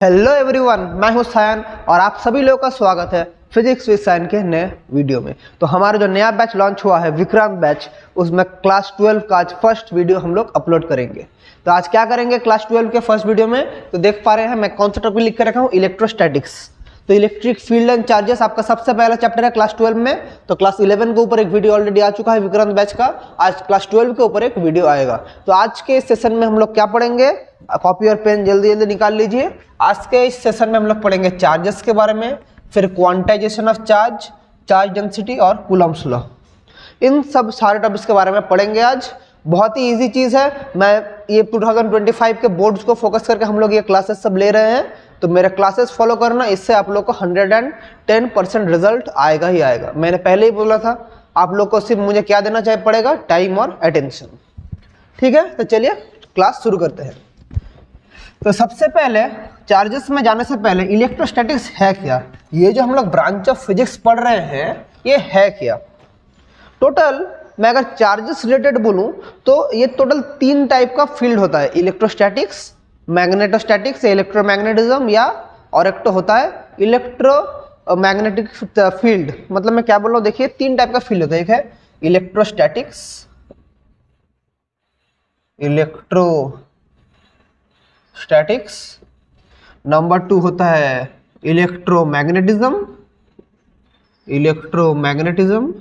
Hello everyone, मैं हूं सायन और आप सभी लोगों का स्वागत है फिजिक्स विद सायन के नए वीडियो में। तो हमारा जो नया बैच लॉन्च हुआ है विक्रांत बैच, उसमें क्लास 12 का आज फर्स्ट वीडियो हम लोग अपलोड करेंगे। तो आज क्या करेंगे क्लास 12 के फर्स्ट वीडियो में, तो देख पा रहे हैं मैं कौन सा टॉपिक लिख कर रखा हूँ, इलेक्ट्रोस्टैटिक्स। तो इलेक्ट्रिक फील्ड एंड चार्जेस आपका सबसे पहला चैप्टर है क्लास 12 में। तो क्लास 11 के ऊपर एक वीडियो ऑलरेडी आ चुका है विक्रांत बैच का, आज क्लास 12 के ऊपर एक वीडियो आएगा। तो आज के इस सेशन में हम लोग क्या पढ़ेंगे, कॉपी और पेन जल्दी जल्दी निकाल लीजिए। आज के इस सेशन में हम लोग पढ़ेंगे चार्जेस के बारे में, फिर quantization of charge, charge density और कूलम्ब्स लॉ। इन सब सारे टॉपिक्स के बारे में पढ़ेंगे आज। बहुत ही इजी चीज़ है। मैं ये 2025 के बोर्ड्स को फोकस करके हम लोग ये क्लासेस सब ले रहे हैं, तो मेरे क्लासेस फॉलो करना, इससे आप लोग को 110% रिजल्ट आएगा ही आएगा। मैंने पहले ही बोला था, आप लोग को सिर्फ मुझे क्या देना चाहिए पड़ेगा, टाइम और अटेंशन। ठीक है, तो चलिए क्लास शुरू करते हैं। तो सबसे पहले चार्जेस में जाने से पहले इलेक्ट्रोस्टैटिक्स है क्या, ये जो हम लोग ब्रांच ऑफ फिजिक्स पढ़ रहे हैं ये है क्या। टोटल मैं अगर चार्जेस रिलेटेड बोलूं तो ये टोटल 3 टाइप का फील्ड होता है, इलेक्ट्रोस्टैटिक्स, मैग्नेटोस्टैटिक्स, इलेक्ट्रोमैग्नेटिज्म, या और एक तो होता है इलेक्ट्रोमैग्नेटिक फील्ड। मतलब मैं क्या बोल रहा हूँ, देखिए 3 टाइप का फील्ड होता है। एक है इलेक्ट्रोस्टैटिक्स, इलेक्ट्रोस्टैटिक्स, नंबर 2 होता है इलेक्ट्रोमैग्नेटिज्म, इलेक्ट्रोमैग्नेटिज्म,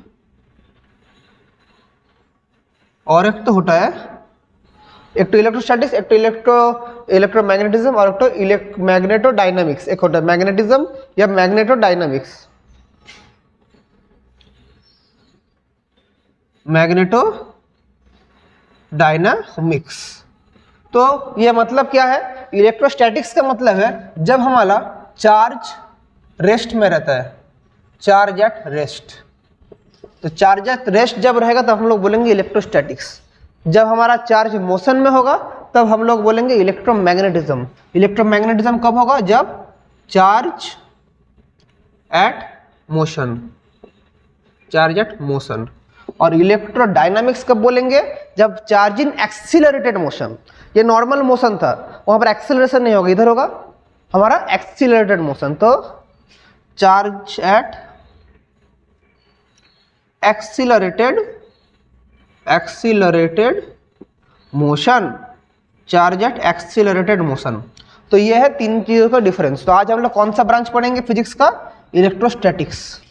और एक तो होता है एक तो इलेक्ट्रोस्टैटिक्स, एक तो इलेक्ट्रोमैग्नेटिज्म, और एक तो मैग्नेटोडायनामिक्स। एक होता है मैग्नेटिज्म या मैग्नेटोडायनामिक्स, मैग्नेटोडायनामिक्स। तो ये मतलब क्या है, इलेक्ट्रोस्टैटिक्स का मतलब है जब हमारा चार्ज रेस्ट में रहता है, चार्ज एट रेस्ट। तो चार्ज एट रेस्ट जब रहेगा तब हम लोग बोलेंगे इलेक्ट्रोस्टैटिक्स। जब हमारा चार्ज मोशन में होगा तब हम लोग बोलेंगे इलेक्ट्रोमैग्नेटिज्म। इलेक्ट्रोमैग्नेटिज्म कब होगा, जब charge at motion, charge at motion. और इलेक्ट्रोडायनामिक्स कब बोलेंगे, जब चार्ज इन एक्सीलरेटेड मोशन। ये नॉर्मल मोशन था, वहां पर एक्सीलरेशन नहीं होगा, इधर होगा हमारा एक्सीलरेटेड मोशन। तो charge at accelerated motion, charge at accelerated motion. तो ये है 3 चीजों का डिफरेंस। तो आज हम लोग कौन सा ब्रांच पढ़ेंगे फिजिक्स का, इलेक्ट्रोस्टैटिक्स।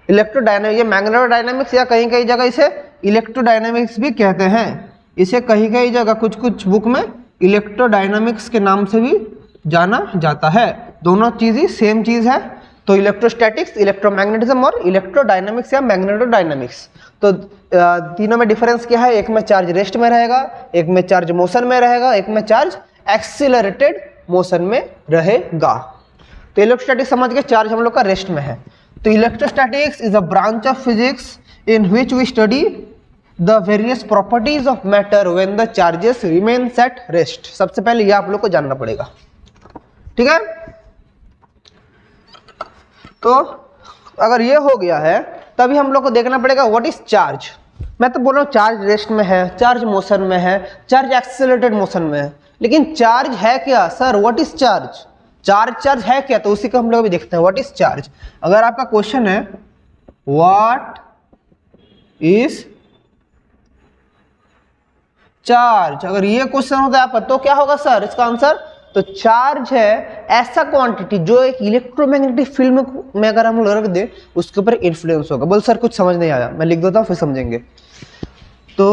इलेक्ट्रोडायनामिक्स, ये मैग्नेटोडायनामिक्स या कहीं कहीं जगह इसे इलेक्ट्रोडायनामिक्स भी कहते हैं। इसे कहीं कहीं जगह कुछ कुछ बुक में इलेक्ट्रोडायनामिक्स के नाम से भी जाना जाता है। दोनों चीज ही सेम चीज है। तो इलेक्ट्रोस्टैटिक्स, इलेक्ट्रोमैग्नेटिज्म और इलेक्ट्रोडायनामिक्स या मैग्नेटोडायनामिक्स। तो तीनों में डिफरेंस क्या है, एक में चार्ज रेस्ट में रहेगा, एक में चार्ज मोशन में रहेगा, एक में चार्ज एक्सीलरेटेड मोशन में रहेगा। तो इलेक्ट्रोस्टैटिक्स समझ के चार्ज हम लोग का रेस्ट में है। तो electrostatics is a branch of physics in which we study the various properties of matter when the charges remains at rest. सबसे पहले ये आप लोग को जानना पड़ेगा, ठीक है। तो अगर ये हो गया है तभी हम लोग को देखना पड़ेगा व्हाट इज चार्ज। मैं तो बोल रहा हूँ चार्ज रेस्ट में है, चार्ज मोशन में है, चार्ज एक्सीलरेटेड मोशन में है, लेकिन चार्ज है क्या sir, what is charge, charge है क्या, तो उसी को हम लोग भी देखते हैं व्हाट इज चार्ज। अगर आपका क्वेश्चन है व्हाट इज चार्ज, अगर ये क्वेश्चन होता है आपका, तो क्या होगा सर इसका आंसर, तो चार्ज है ऐसा क्वांटिटी जो एक इलेक्ट्रोमैग्नेटिक फील्ड में अगर हम लोग रख दे उसके ऊपर इन्फ्लुएंस होगा। बोल सर कुछ समझ नहीं आया, मैं लिख देता हूं फिर समझेंगे। तो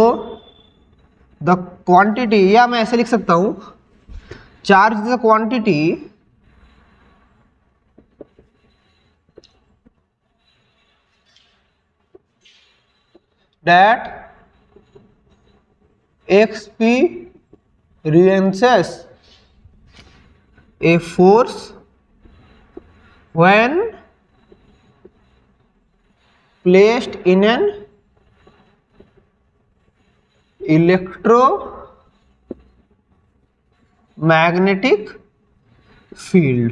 द क्वांटिटी, या मैं ऐसे लिख सकता हूं, charge the quantity that experiences a force when placed in an electromagnetic field।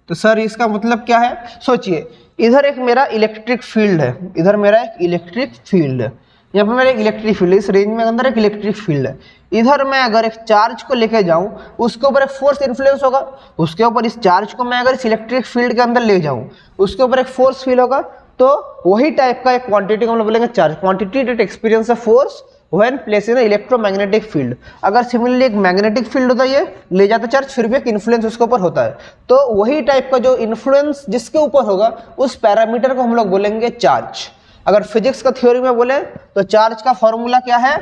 तो सर इसका मतलब क्या है, सोचिए इधर एक मेरा इलेक्ट्रिक फील्ड है, इधर मेरा एक इलेक्ट्रिक फील्ड है, यहाँ पर मेरे एक इलेक्ट्रिक फील्ड है, इस रेंज में अंदर एक इलेक्ट्रिक फील्ड है। इधर मैं अगर एक चार्ज को लेके जाऊं, उसके ऊपर एक फोर्स इन्फ्लुएंस होगा, उसके ऊपर इस चार्ज को मैं अगर इस इलेक्ट्रिक फील्ड के अंदर ले जाऊं, उसके ऊपर एक फोर्स फील होगा। तो वही टाइप का एक क्वांटिटी को हम लोग बोलेंगे charge. Quantity that experience a force when place in electromagnetic field. अगर सिमिलरली एक मैग्नेटिक फील्ड होता है, ये ले जाता चार्ज, फिर भी एक इन्फ्लुएंस उसके ऊपर होता है। तो वही टाइप का जो इन्फ्लुएंस जिसके ऊपर होगा, उस पैरामीटर को हम लोग बोलेंगे चार्ज। अगर फिजिक्स का थ्योरी में बोले तो चार्ज का फॉर्मूला क्या है,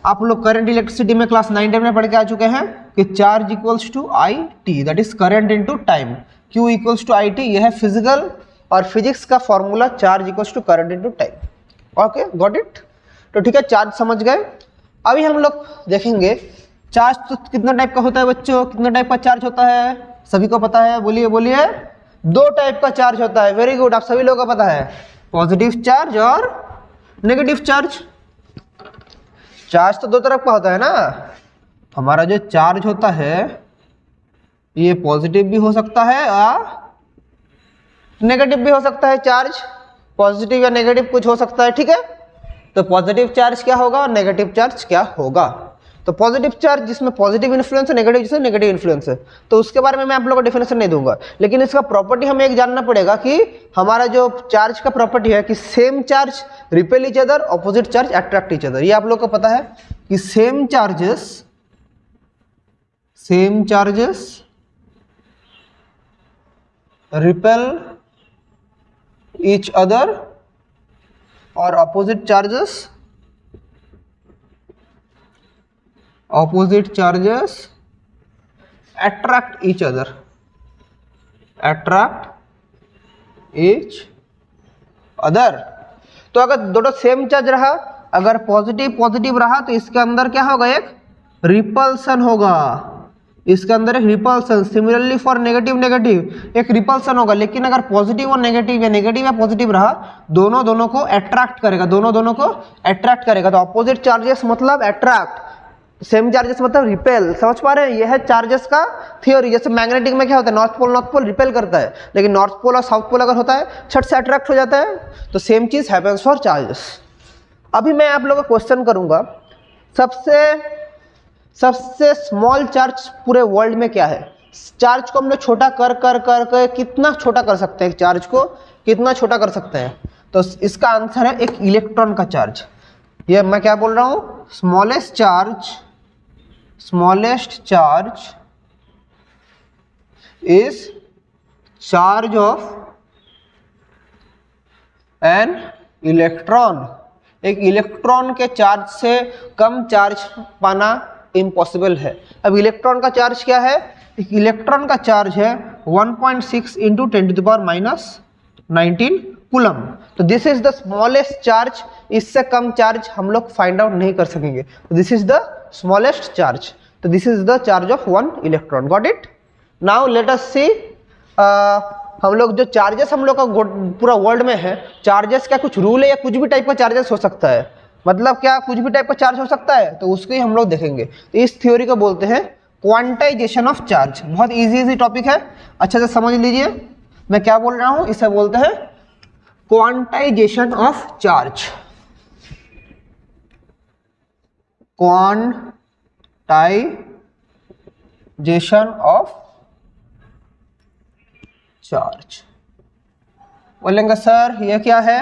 आप लोग करंट इलेक्ट्रिसिटी में क्लास 9 में पढ़ के आ चुके हैं कि charge equals to I T, that is current into time. Q equals to I T, यह है फिजिकल और फिजिक्स का formula, charge equals to current into time. Okay, got it. तो ठीक है, चार्ज समझ गए। अभी हम लोग देखेंगे चार्ज तो कितना टाइप का होता है बच्चों, कितना टाइप का चार्ज होता है, सभी को पता है, बोलिए बोलिए। 2 टाइप का चार्ज होता है। वेरी गुड, आप सभी लोगों को पता है, पॉजिटिव चार्ज और नेगेटिव चार्ज। चार्ज तो 2 तरफ का होता है ना। हमारा जो चार्ज होता है ये पॉजिटिव भी हो सकता है और नेगेटिव भी हो सकता है। चार्ज पॉजिटिव या नेगेटिव कुछ हो सकता है, ठीक है। तो पॉजिटिव चार्ज क्या होगा और नेगेटिव चार्ज क्या होगा। तो पॉजिटिव चार्ज जिसमें पॉजिटिव इन्फ्लुएंस है, नेगेटिव जिसमें नेगेटिव इन्फ्लुएंस है। तो उसके बारे में मैं आप लोगों को डेफिनेशन नहीं दूंगा, लेकिन इसका प्रॉपर्टी हमें एक जानना पड़ेगा कि हमारा जो चार्ज का प्रॉपर्टी है कि same charge repel each other, opposite charge attract each other. ये आप लोग को पता है कि same charges repel each other और opposite charges attract each other, तो अगर दोनों सेम चार्ज रहा, अगर पॉजिटिव रहा तो इसके अंदर क्या होगा, एक रिपल्सन होगा। इसके अंदर एक रिपल्सन। सिमिलरली फॉर नेगेटिव एक रिपल्सन होगा। लेकिन अगर पॉजिटिव और नेगेटिव या नेगेटिव या पॉजिटिव रहा, दोनों को अट्रैक्ट करेगा, दोनों को अट्रैक्ट करेगा। तो ऑपोजिट चार्जेस मतलब अट्रैक्ट, सेम चार्जेस मतलब रिपेल। समझ पा रहे हैं, यह है चार्जेस का थ्योरी। जैसे मैग्नेटिक में क्या होता है, नॉर्थ पोल रिपेल करता है, लेकिन नॉर्थ पोल और साउथ पोल अगर होता है छट से अट्रैक्ट हो जाता है। तो सेम चीज हैपेंस फॉर चार्जेस। अभी मैं आप लोगों को क्वेश्चन करूंगा, सबसे स्मॉल चार्ज पूरे वर्ल्ड में क्या है। चार्ज को हम लोग छोटा कर कितना छोटा कर सकते हैं, चार्ज को कितना छोटा कर सकते हैं। तो इसका आंसर है एक इलेक्ट्रॉन का चार्ज। ये मैं क्या बोल रहा हूं, smallest charge is charge of an electron. एक इलेक्ट्रॉन के चार्ज से कम चार्ज पाना इम्पॉसिबल है। अब इलेक्ट्रॉन का चार्ज क्या है, एक इलेक्ट्रॉन का चार्ज है 1.6 इंटू 10⁻⁹ कूलम। तो this is the smallest charge. इससे कम चार्ज हम लोग फाइंड आउट नहीं कर सकेंगे। This is the smallest charge. तो this is the charge of 1 electron. Got it. Now let us see, हम लोग जो चार्जेस हम लोग का पूरा वर्ल्ड में है, चार्जेस का कुछ रूल है या कुछ भी टाइप का चार्जेस हो सकता है। मतलब क्या कुछ भी टाइप का चार्ज हो सकता है, तो उसको ही हम लोग देखेंगे। तो इस थ्योरी को बोलते हैं क्वांटाइजेशन ऑफ चार्ज। बहुत इजी टॉपिक है, अच्छे से समझ लीजिए मैं क्या बोल रहा हूं। इसे बोलते हैं quantization of charge. Quantization of charge. बोलेंगे सर ये क्या है।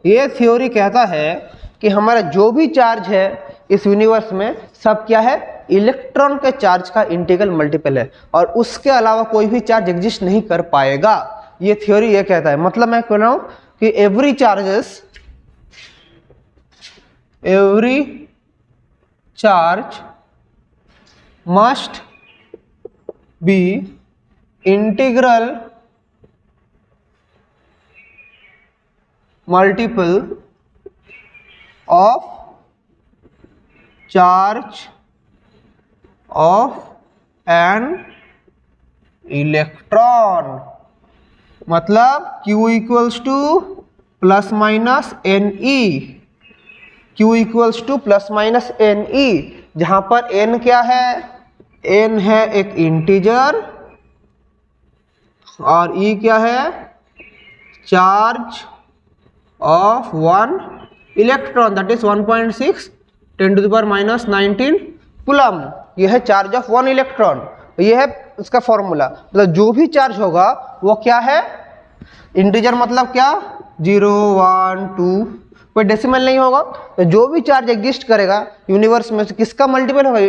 ये थ्योरी कहता है कि हमारा जो भी चार्ज है इस यूनिवर्स में, सब क्या है, इलेक्ट्रॉन के चार्ज का इंटीग्रल मल्टीपल है, और उसके अलावा कोई भी चार्ज एग्जिस्ट नहीं कर पाएगा। ये थ्योरी ये कहता है। मतलब मैं कह रहा हूं कि every charge must be integral multiple of charge of an electron. मतलब Q equals to plus minus n e, Q equals to plus minus n e, जहां पर n क्या है, n है एक इंटीजर और E क्या है, charge of 1 electron, that is 1.6 10⁻⁻19 coulomb. ये है चार्ज ऑफ 1 इलेक्ट्रॉन। ये है इसका फॉर्मूला। मतलब जो भी चार्ज होगा वो क्या है, इंटीजर मतलब क्या, 0 1 2, कोई डेसिमल नहीं होगा। तो जो भी चार्ज एग्जिस्ट करेगा यूनिवर्स में, किसका मल्टीपल होगा,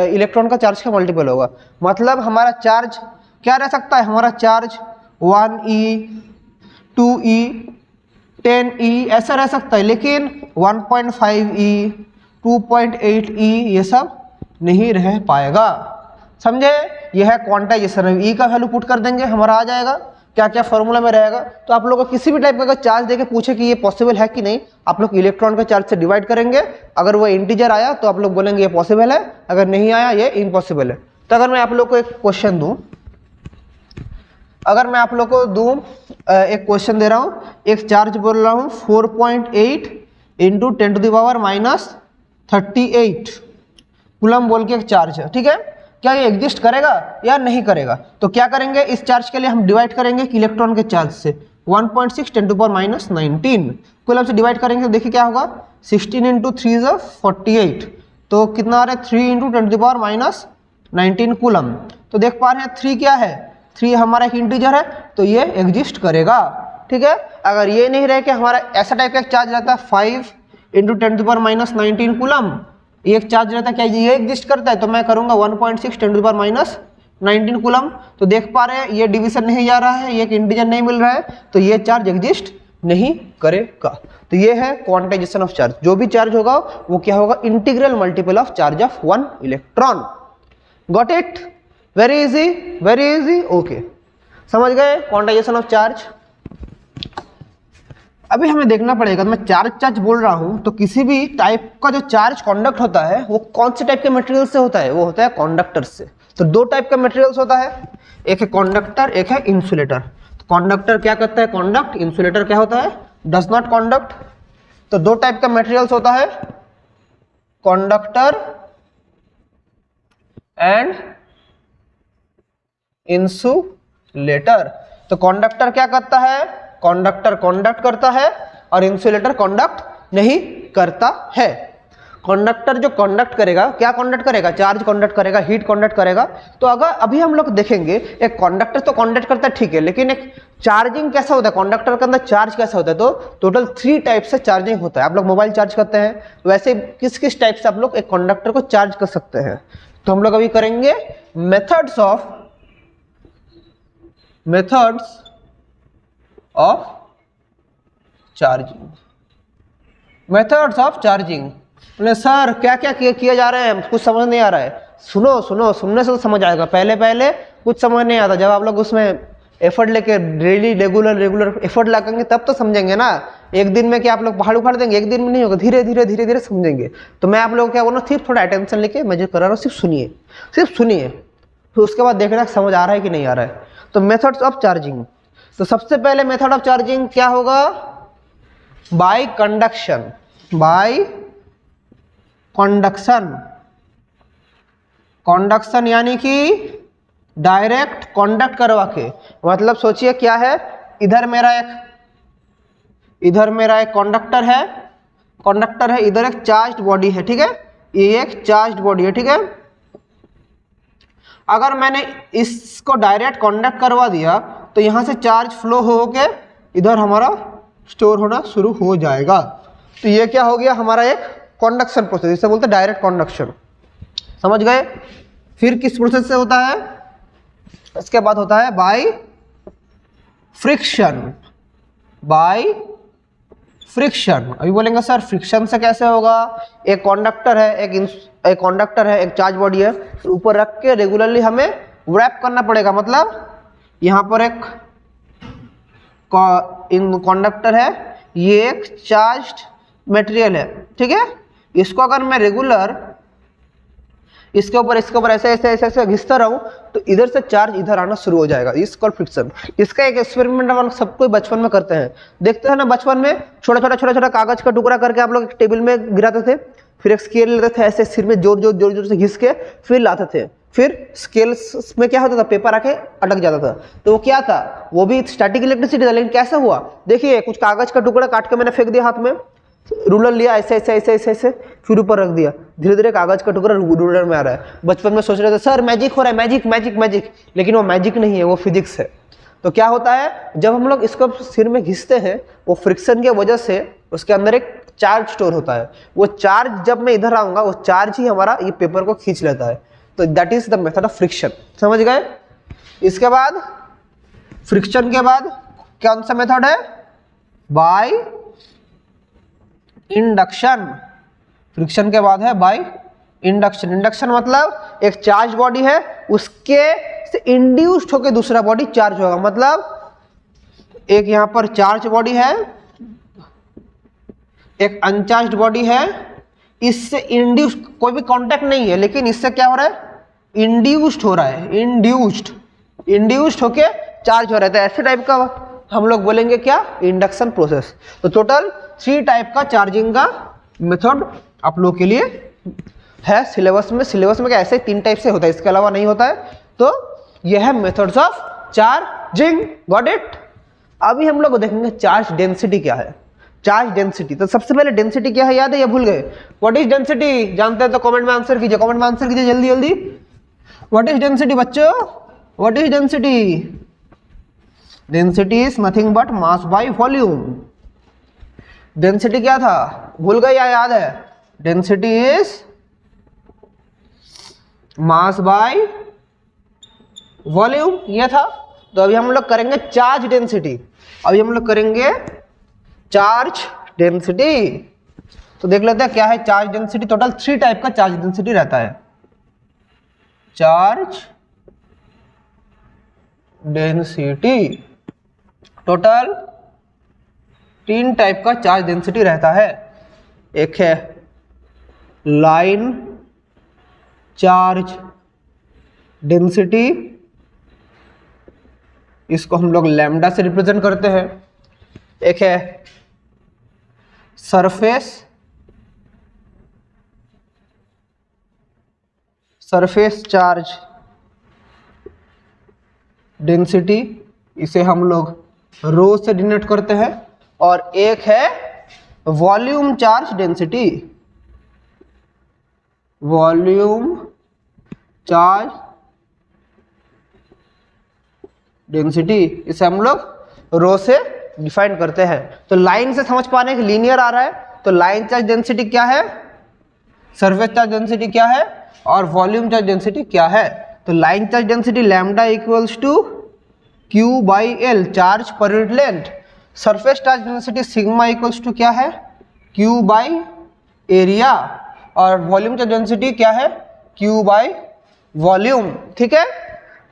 इलेक्ट्रॉन का चार्ज का मल्टीपल होगा। मतलब हमारा चार्ज क्या रह सकता है, हमारा चार्ज 1e 2e 10e ऐसा रह सकता है, लेकिन 1.5e 2.8e ये सब नहीं रह पाएगा। समझे, यह है क्वांटाइजेशन। ई का वैल्यू पुट कर देंगे, हमारा आ जाएगा क्या क्या फॉर्मूला में रहेगा। तो आप लोगों को किसी भी टाइप का अगर चार्ज देके पूछे कि ये पॉसिबल है कि नहीं, आप लोग इलेक्ट्रॉन के चार्ज से डिवाइड करेंगे। अगर वो इंटीजर आया तो आप लोग बोलेंगे ये पॉसिबल है, अगर नहीं आया ये इम्पॉसिबल है। तो अगर मैं आप लोग को एक क्वेश्चन दूं, अगर मैं आप लोग को दूं एक क्वेश्चन दे रहा हूं, एक चार्ज बोल रहा हूं 4.8 इंटू 10⁻38 कूलम बोल के एक चार्ज है, ठीक है। क्या ये एग्जिस्ट करेगा या नहीं करेगा? तो क्या करेंगे, इस चार्ज के लिए हम डिवाइड करेंगे कि इलेक्ट्रॉन के चार्ज से 1.6 10⁻⁻19 कूलम से डिवाइड करेंगे। तो देखिए क्या होगा, 16 इंटू 3 इज 48, तो कितना आ रहा है 3 इंटू 10⁻⁻19 कूलम। तो देख पा रहे हैं 3 क्या है, 3 हमारा एक इंटीजर है, तो ये एग्जिस्ट करेगा, ठीक है। अगर ये नहीं रहे कि हमारा ऐसा टाइप का एक चार्ज रहता है 5 इंटू 10⁻⁻19 कूलम, एक चार्ज रहता है, क्या ये एग्जिस्ट करता है? तो मैं करूंगा 1.6 10⁻⁻19 कूलम। तो देख पा रहे हैं ये डिवीजन नहीं जा रहा है, ये एक इंटीजर नहीं मिल रहा है, तो ये चार्ज एग्जिस्ट नहीं करेगा। तो ये है क्वांटाइजेशन ऑफ चार्ज। जो भी चार्ज होगा वो क्या होगा, integral multiple of charge of 1 electron. Got it? Very easy, very easy, okay, समझ गए क्वांटाइजेशन ऑफ चार्ज। अभी हमें देखना पड़ेगा, मैं चार्ज बोल रहा हूं तो किसी भी टाइप का जो चार्ज कंडक्ट होता है वो कौन से टाइप के मटेरियल से होता है, वो होता है कंडक्टर से। तो दो टाइप का मटेरियल्स होता है, एक है कंडक्टर, एक है इंसुलेटर। तो कंडक्टर क्या करता है, कंडक्ट, इंसुलेटर क्या होता है, डज नॉट कंडक्ट। तो दो टाइप का मटेरियल्स होता है, कंडक्टर एंड इंसुलेटर। तो कंडक्टर क्या करता है, कंडक्टर कंडक्ट करता है और इंसुलेटर कंडक्ट नहीं करता है। कंडक्टर जो कंडक्ट करेगा, क्या कंडक्ट करेगा, चार्ज कंडक्ट करेगा, हीट कंडक्ट करेगा। तो अगर अभी हम लोग देखेंगे, एक कंडक्टर तो कंडक्ट करता है, ठीक है, लेकिन एक चार्जिंग कैसा होता है, कंडक्टर के अंदर चार्ज कैसा होता है। तो टोटल 3 टाइप से चार्जिंग होता है। आप लोग मोबाइल चार्ज करते हैं, वैसे किस किस टाइप से आप लोग एक कंडक्टर को चार्ज कर सकते हैं। तो हम लोग अभी करेंगे methods of charging. Methods of charging, बोले सर क्या क्या किया जा रहा है, कुछ समझ नहीं आ रहा है। सुनो सुनो, सुनने से तो समझ आएगा, पहले पहले कुछ समझ नहीं आता। जब आप लोग उसमें एफर्ट लेके डेली रेगुलर एफर्ट लगाएंगे तब तो समझेंगे ना। एक दिन में क्या आप लोग पहाड़ उखाड़ देंगे, एक दिन में नहीं होगा, धीरे धीरे समझेंगे। तो मैं आप लोग क्या बोलूँ, सिर्फ थोड़ा अटेंशन लेके मैं जो कर रहा हूँ सिर्फ सुनिए, फिर उसके बाद देखना समझ आ रहा है कि नहीं आ रहा है। तो मेथड्स ऑफ चार्जिंग, तो सबसे पहले मेथड ऑफ चार्जिंग क्या होगा, बाय कंडक्शन। कंडक्शन यानी कि डायरेक्ट कंडक्ट करवा के। मतलब सोचिए क्या है, इधर मेरा एक कंडक्टर है, इधर एक चार्ज्ड बॉडी है, ठीक है, ये एक चार्ज्ड बॉडी है, ठीक है। अगर मैंने इसको डायरेक्ट कंडक्ट करवा दिया तो यहां से चार्ज फ्लो हो के इधर हमारा स्टोर होना शुरू हो जाएगा। तो ये क्या हो गया, हमारा एक कंडक्शन प्रोसेस, इसे बोलते हैं डायरेक्ट कंडक्शन। समझ गए? फिर किस प्रोसेस से होता है, इसके बाद होता है बाय फ्रिक्शन। अभी बोलेंगे सर फ्रिक्शन से कैसे होगा, एक कंडक्टर है, एक चार्ज बॉडी है, ऊपर रख के रेगुलरली हमें रैप करना पड़ेगा। मतलब यहाँ पर एक कंडक्टर है, ये एक चार्ज्ड मटेरियल है, ठीक है। इसको अगर मैं रेगुलर इसके ऊपर ऐसे घिसता रहूं तो इधर से चार्ज इधर आना शुरू हो जाएगा। इस कॉल्ड फ्रिक्शन। इसका एक एक्सपेरिमेंट हम लोग सब कोई बचपन में करते हैं, देखते हैं ना, बचपन में छोटा कागज का टुकड़ा करके आप लोग एक टेबल में गिराते थे, फिर एक स्केल लेते थे, ऐसे सिर में जोर से घिस के फिर लाते थे, फिर स्केल में क्या होता था, पेपर आके अटक जाता था। तो वो क्या था, वो भी स्टैटिक इलेक्ट्रिसिटी था, लेकिन कैसे हुआ, देखिए कुछ कागज का टुकड़ा काट के मैंने फेंक दिया हाथ में, रूलर लिया, ऐसे ऐसे ऐसे ऐसे ऐसे, फिर ऊपर रख दिया, धीरे धीरे कागज का टुकड़ा रूलर में आ रहा है। बचपन में सोच रहे थे सर मैजिक हो रहा है, मैजिक मैजिक मैजिक, लेकिन वो मैजिक नहीं है, वो फिजिक्स है। तो क्या होता है, जब हम लोग इसको सिर में घिसते हैं, वो फ्रिक्शन की वजह से उसके अंदर एक चार्ज स्टोर होता है। वो चार्ज जब मैं इधर आऊंगा, वो चार्ज ही हमारा ये पेपर को खींच लेता है। तो that is the method of friction. समझ गए? इसके बाद फ्रिक्शन के बाद कौन सा मेथड है? By induction. फ्रिक्शन के बाद है बाय इंडक्शन। इंडक्शन मतलब एक चार्ज बॉडी है, उसके से इंड्यूस्ड होकर दूसरा बॉडी चार्ज होगा। मतलब एक यहां पर चार्ज बॉडी है, एक अनचार्ज बॉडी है, इससे इंड्यूस्ड, कोई भी कांटेक्ट नहीं है, लेकिन इससे क्या हो रहा है? इंड्यूस्ड हो रहा है, इंड्यूस्ड होके चार्ज हो रहा है। तो ऐसे टाइप का हम लोग बोलेंगे क्या? Induction process. तो टोटल 3 टाइप का चार्जिंग का मेथड आप लोग के लिए है सिलेबस में। सिलेबस में क्या ऐसे 3 टाइप से होता है, इसके अलावा नहीं होता है। तो यह है methods of charging. Got it? अभी हम लोग देखेंगे चार्ज डेंसिटी क्या है। चार्ज डेंसिटी, तो सबसे पहले डेंसिटी क्या है याद है या भूल गए? What is density? जानते हैं तो कमेंट में आंसर कीजिए, कमेंट में आंसर कीजिए जल्दी जल्दी। व्हाट इज डेंसिटी बच्चों? What is density? Density is nothing but mass by volume. Density क्या था? भूल गए या याद है? Density is mass by volume, ये था। तो अभी हम लोग करेंगे चार्ज डेंसिटी। अभी हम लोग करेंगे चार्ज डेंसिटी। तो देख लेते हैं क्या है चार्ज डेंसिटी। टोटल 3 टाइप का चार्ज डेंसिटी रहता है। चार्ज डेंसिटी टोटल 3 टाइप का चार्ज डेंसिटी रहता है। एक है लाइन चार्ज डेंसिटी, इसको हम लोग लैम्डा से रिप्रेजेंट करते हैं। एक है सरफेस चार्ज डेंसिटी, इसे हम लोग रो से डिनोट करते हैं। और एक है volume charge density, volume charge density, इसे हम लोग रो से डिफाइन करते हैं। तो लाइन से समझ पाने के लीनियर आ रहा है। तो लाइन चार्ज डेंसिटी क्या है, सरफेस चार्ज डेंसिटी क्या है, और वॉल्यूम चार्ज डेंसिटी क्या है। तो line charge density lambda equals to Q by L, charge per unit length. Surface charge density sigma equals to क्या है? Q by area. और वॉल्यूम चार्ज डेंसिटी क्या है? Q by volume. ठीक है?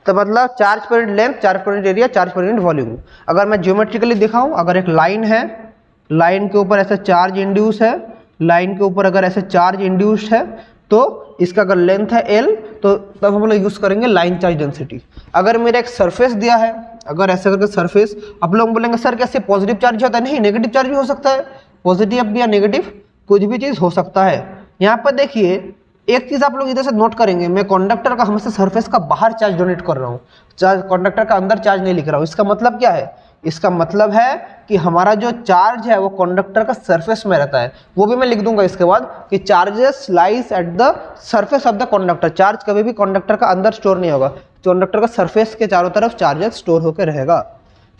तो मतलब charge per unit length, charge per unit area, charge per unit volume. अगर मैं ज्योमेट्रिकली दिखाऊं, अगर एक लाइन है, लाइन के ऊपर ऐसा चार्ज इंड्यूस है, लाइन के ऊपर अगर ऐसे चार्ज इंड्यूस्ड है, तो इसका अगर लेंथ है एल, तो तब हम लोग यूज करेंगे लाइन चार्ज डेंसिटी। अगर मेरा एक सरफेस दिया है, अगर ऐसे करके सरफेस, आप लोग बोलेंगे सर कैसे पॉजिटिव चार्ज होता है? नहीं, नेगेटिव चार्ज भी हो सकता है, पॉजिटिव या नेगेटिव कुछ भी चीज हो सकता है। यहाँ पर देखिए एक चीज आप लोग इधर से नोट करेंगे, मैं कंडक्टर का हमेशा सरफेस का बाहर चार्ज डोनेट कर रहा हूँ, चार्ज कंडक्टर का अंदर चार्ज नहीं लिख रहा हूँ। इसका मतलब क्या है? इसका मतलब है कि हमारा जो चार्ज है वो कंडक्टर का सरफेस में रहता है। वो भी मैं लिख दूंगा इसके बाद कि charges lies at the surface of the conductor. Charge कभी भी कंडक्टर का अंदर स्टोर नहीं होगा, कंडक्टर का सरफेस के चारों तरफ चार्जेस स्टोर होकर रहेगा।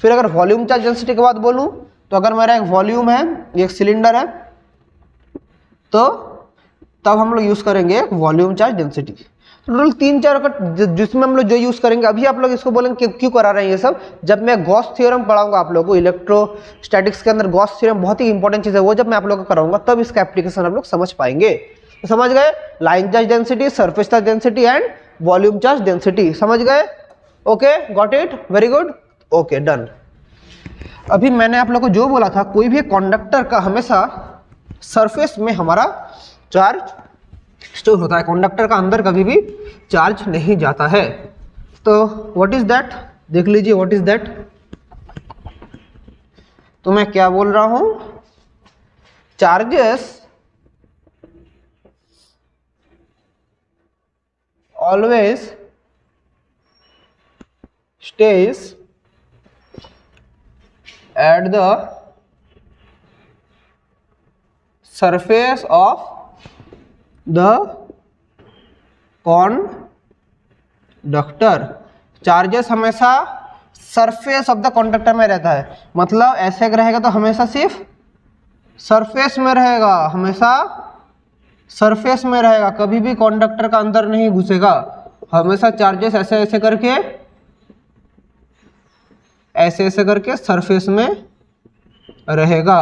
फिर अगर वॉल्यूम चार्ज डेंसिटी के बाद बोलूं, तो अगर मेरा एक वॉल्यूम है, एक सिलेंडर है, तो तब हम लोग यूज करेंगे वॉल्यूम चार्ज डेंसिटी। टोटल 3-4 का जिसमें हम लोग जो यूज करेंगे, अभी आप लोग इसको बोलेंगे क्यों करा रहे हैं ये सब। जब मैं गॉस थ्योरम पढ़ाऊंगा आप लोगों को, इलेक्ट्रोस्टैटिक्स के अंदर गॉस थ्योरम बहुत ही इंपॉर्टेंट चीज है, वो जब मैं आप लोगों को कराऊंगा तब इसका एप्लीकेशन आप लोग समझ पाएंगे। तो समझ गए? Line charge density, surface charge density and volume charge density. समझ गए? Okay, got it, very good, okay done. अभी मैंने आप लोग को जो बोला था, कोई भी कंडक्टर का हमेशा सरफेस में हमारा चार्ज स्टोर होता है, कंडक्टर का अंदर कभी भी चार्ज नहीं जाता है। तो व्हाट इज दैट, देख लीजिए व्हाट इज दैट। तो मैं क्या बोल रहा हूं, charges always stage at the surface of the conductor. Charges हमेशा सरफेस ऑफ द कंडक्टर में रहता है, मतलब ऐसे रहेगा तो हमेशा सिर्फ सरफेस में रहेगा, हमेशा सरफेस में रहेगा, कभी भी कंडक्टर का अंदर नहीं घुसेगा। हमेशा चार्जेस ऐसे ऐसे करके सरफेस में रहेगा।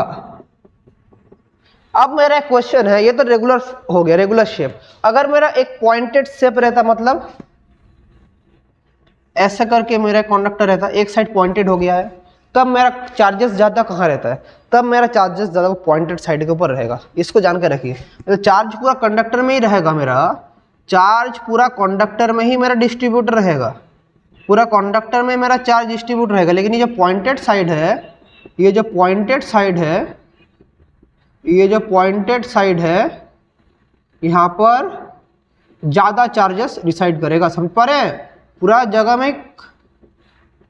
अब मेरा एक क्वेश्चन है, ये तो रेगुलर हो गया, रेगुलर शेप। अगर मेरा एक पॉइंटेड शेप रहता, मतलब ऐसे करके मेरा कंडक्टर रहता, एक साइड पॉइंटेड हो गया है, तब मेरा चार्जेस ज़्यादा कहाँ रहता है? तब मेरा चार्जेस ज़्यादा पॉइंटेड साइड के ऊपर रहेगा। इसको जान के रखिए, तो चार्ज पूरा कंडक्टर में ही रहेगा, मेरा चार्ज पूरा कंडक्टर में ही मेरा डिस्ट्रीब्यूट रहेगा, पूरा कंडक्टर में मेरा चार्ज डिस्ट्रीब्यूट रहेगा। लेकिन ये जो पॉइंटेड साइड है, ये जो पॉइंटेड साइड है, यहाँ पर ज़्यादा चार्जेस डिसाइड करेगा। समझ पा रहे हैं? पूरा जगह में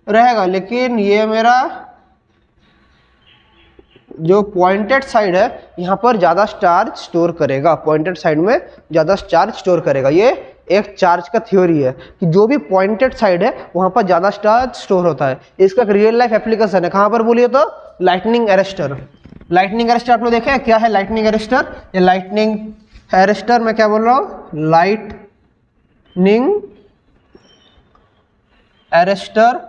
रहेगा, लेकिन ये मेरा जो पॉइंटेड साइड है, यहाँ पर ज़्यादा चार्ज स्टोर करेगा, पॉइंटेड साइड में ज़्यादा चार्ज स्टोर करेगा। ये एक चार्ज का थ्योरी है कि जो भी पॉइंटेड साइड है वहाँ पर ज़्यादा चार्ज स्टोर होता है। इसका एक रियल लाइफ एप्लीकेशन है, कहाँ पर बोलिए तो लाइटनिंग अरेस्टर। लाइटनिंग अरेस्टर आप लोग देखें, क्या है लाइटनिंग अरेस्टर? ये लाइटनिंग अरेस्टर मैं क्या बोल रहा हूँ, लाइटनिंग अरेस्टर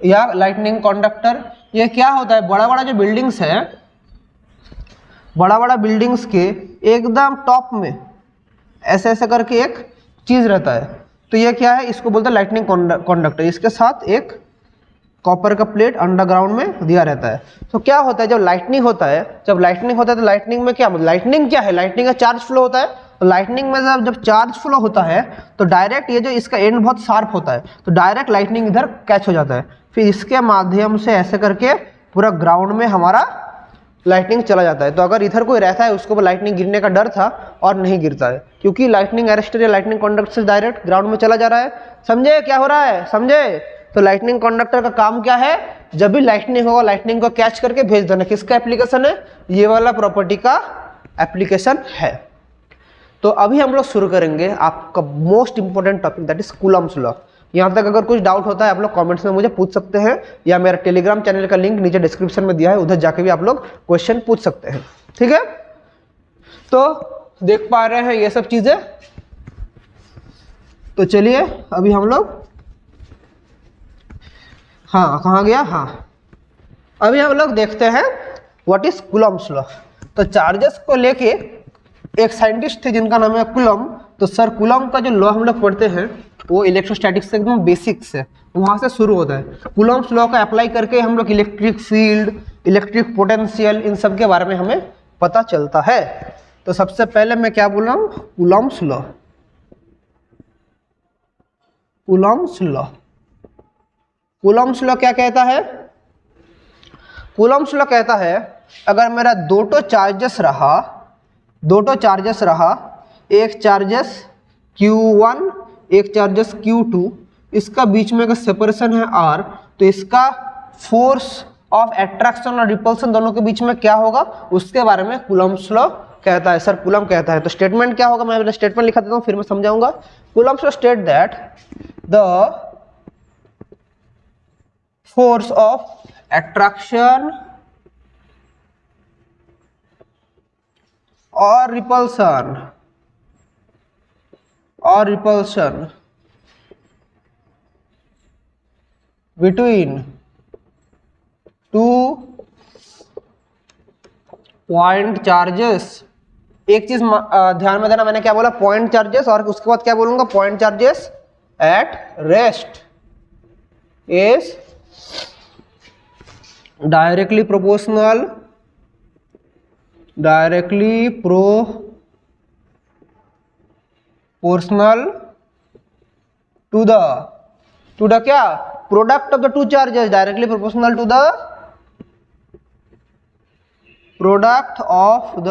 या लाइटनिंग कंडक्टर। ये क्या होता है, बड़ा बड़ा जो बिल्डिंग्स है, बड़ा बड़ा बिल्डिंग्स के एकदम टॉप में ऐसे ऐसे करके एक चीज रहता है, तो ये क्या है, इसको बोलते हैं लाइटनिंग कंडक्टर। इसके साथ एक कॉपर का प्लेट अंडरग्राउंड में दिया रहता है। तो क्या होता है, जब लाइटनिंग होता है तो लाइटनिंग में क्या, लाइटनिंग क्या है, लाइटनिंग का चार्ज फ्लो होता है। तो लाइटनिंग में जब चार्ज फ्लो होता है तो डायरेक्ट ये जो इसका एंड बहुत शार्प होता है, तो डायरेक्ट लाइटनिंग इधर कैच हो जाता है, फिर इसके माध्यम से ऐसे करके पूरा ग्राउंड में हमारा लाइटनिंग चला जाता है। तो अगर इधर कोई रहता है उसको लाइटनिंग गिरने का डर था और नहीं गिरता है, क्योंकि लाइटनिंग अरेस्टर या लाइटनिंग कंडक्टर से डायरेक्ट ग्राउंड में चला जा रहा है। समझे क्या हो रहा है? समझे? तो लाइटनिंग कंडक्टर का काम क्या है, जब भी लाइटनिंग होगा लाइटनिंग को कैच करके भेज देना। किसका एप्लीकेशन है? ये वाला प्रॉपर्टी का एप्लीकेशन है। तो अभी हम लोग शुरू करेंगे आपका most important topic, that is Coulomb's law. यहाँ तक अगर कुछ डाउट होता है आप लोग कमेंट्स में मुझे पूछ सकते हैं, या मेरा टेलीग्राम चैनल का लिंक नीचे डिस्क्रिप्शन में दिया है, उधर जाके भी आप लोग क्वेश्चन पूछ सकते हैं। ठीक है, तो देख पा रहे हैं ये सब चीजें। तो चलिए अभी हम लोग, हाँ कहाँ गया, हाँ अभी हम लोग देखते हैं व्हाट इज कूलम्ब्स लॉ। तो चार्जेस को लेके एक साइंटिस्ट थे जिनका नाम है कूलम्ब। तो सर कूलम्ब का जो लॉ हम लोग पढ़ते हैं वो इलेक्ट्रोस्टैटिक्स से एकदम बेसिक्स है, वहाँ से शुरू होता है। कूलम्ब्स लॉ का अप्लाई करके हम लोग इलेक्ट्रिक फील्ड, इलेक्ट्रिक पोटेंशियल, इन सब के बारे में हमें पता चलता है। तो सबसे पहले मैं क्या बोल रहा हूँ, Coulomb's law. Coulomb's law, Coulomb's law क्या कहता है? कूलम्ब्स लॉ कहता है अगर मेरा दो चार्जेस रहा, एक चार्जेस Q1 एक चार्जेस Q2, इसका बीच में अगर सेपरेशन है R, तो इसका फोर्स ऑफ एट्रैक्शन और रिपल्सन दोनों के बीच में क्या होगा, उसके बारे में कूलम्ब्स लॉ कहता है। सर कूलम्ब कहता है, तो स्टेटमेंट क्या होगा, मैं स्टेटमेंट लिखा देता हूँ फिर मैं समझाऊंगा। Coulomb's law state that the force of attraction और repulsion between two point charges। एक चीज ध्यान में देना, मैंने क्या बोला, पॉइंट चार्जेस, और उसके बाद क्या बोलूंगा, point charges at rest is directly proportional to the क्या, product of the two charges, directly proportional to the product of the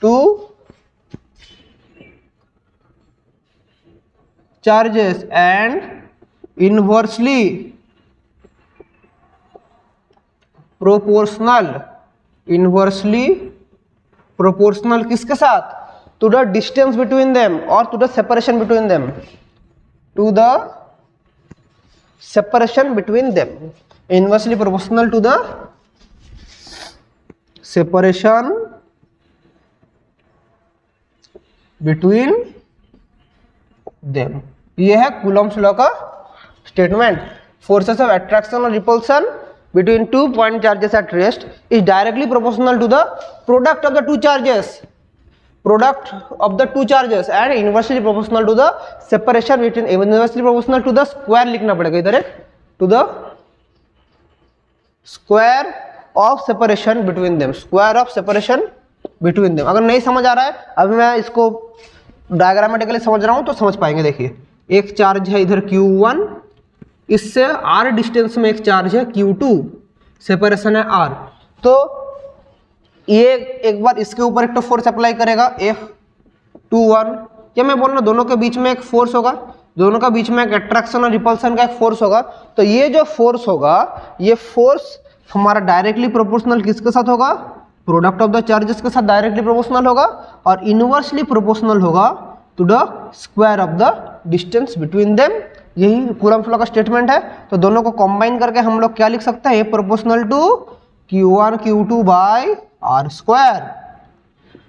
two charges and inversely proportional inversely proportional किसके साथ? To the distance between them और to the separation between them, to the separation between them, inversely proportional to the separation between them. ये है Coulomb's law का statement. Forces of attraction और repulsion between 2 point charges at rest is directly proportional to the product of the two charges, and inversely proportional to the separation between, inversely proportional to the square लिखना पड़ेगा इधर एक, to the square of separation between them, square of separation between them। अगर नहीं समझ आ रहा है, अभी मैं इसको डायग्रामेटिकली समझ रहा हूं तो समझ पाएंगे। देखिए एक चार्ज है इधर Q1, इससे r डिस्टेंस में एक चार्ज है Q2, सेपरेशन है r, तो ये एक बार इसके ऊपर एक तो फोर्स अप्लाई करेगा F21, या मैं बोल रहा हूं दोनों के बीच में एक फोर्स होगा, दोनों का बीच में एक अट्रैक्शन और रिपल्सन का एक फोर्स होगा। तो ये जो फोर्स होगा, ये फोर्स हमारा डायरेक्टली प्रोपोर्शनल किसके साथ होगा? प्रोडक्ट ऑफ द चार्जेस के साथ डायरेक्टली प्रोपोर्शनल होगा, और इनवर्सली प्रोपोर्शनल होगा to the square of the distance between them. यही कूलम्ब्स लॉ का स्टेटमेंट है। तो दोनों को कंबाइन करके हम लोग क्या लिख सकते हैं? Proportional to Q1 Q2 by r square.